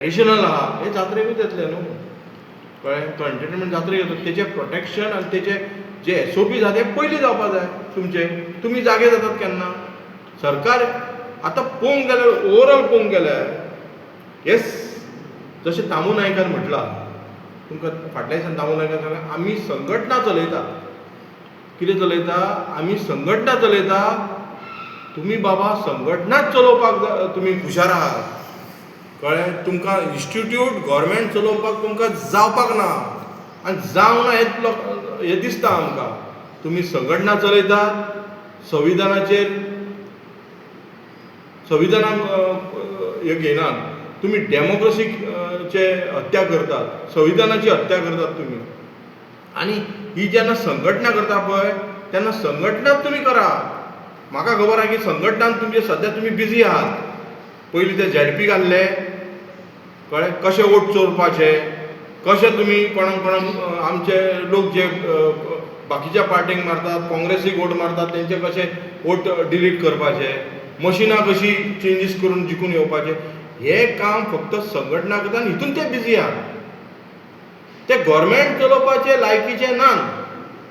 Traditional आहा हे जात्रेकूच येतले न्हू कळ्ळें. तो एंटरटेनमेंट जात्रेक येता तेचें प्रोटेक्शन आनी तेचें जे SOPs आहा ते पयलीं जावपा जाय. तुमी जागे जातात केन्ना सरकार आतां पळोवंक गेल्यार ओवरऑल पळोवंक गेल्यार येस जशें तामू नायकान म्हटलां तुमकां फाटल्या दिसांनी तामू नायकान सांगलें आमी संघटना चलयता. कितें चलयता आमी संघटना चलयता. तुमी बाबा संघटनाच चलोवपाक तुमी हुशार आहात कळ्ळें. तुमकां इन्स्टिट्यूट गव्हर्मेंट चलोवपाक तुमकां जावपाक ना आनी जावंक ना हें दिसता आमकां. तुमी संघटना चलयतात संविधानाक हे घेयनात. तुमी डेमोक्रेसीचे हत्या करतात संविधानाची हत्या करतात तुमी. आनी ही जेन्ना संघटना करता पळय तेन्ना संघटनाच तुमी करा. म्हाका खबर आहा की संघटनान तुमचे सद्या तुमी बिजी आहात. पयलीं ते ZP घाल्ले कळ्ळें. कशें वोट चोरपाचे कशें तुमी कोणाक आमचे लोक जे बाकीच्या पार्टींक मारतात काँग्रेसीक वोट मारतात तेंचे कशें वोट डिलीट करपाचे मशिनां कशीं चेंजीस करून जिखून येवपाचे हे काम फक्त संघटना करता आनी हितून ते बिजी आहात. ते गव्हर्मेंट चलोवपाचे लायकीचे नात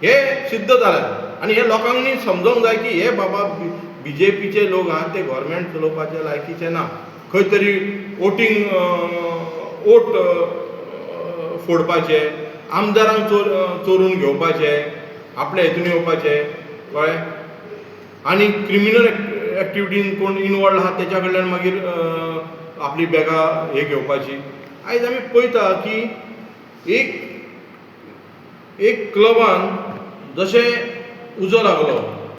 हे सिद्ध जालें. आनी हे लोकांनी समजोवंक जाय की हे बाबा BJPचे लोक आहात ते गव्हर्मेंट चलोवपाचे लायकीचे ना. खंय तरी वोट फोडपाचे आमदारांक चोरून घेवपाचे आपल्या हितून येवपाचे कळ्ळें. आनी क्रिमिनल एक्टिविटीन कोण इनवॉल्ड आहा तेच्या कडल्यान मागीर आपली बॅगां हे घेवपाची. आयज आमी पळयता की एक क्लबान जशें उजो लागलो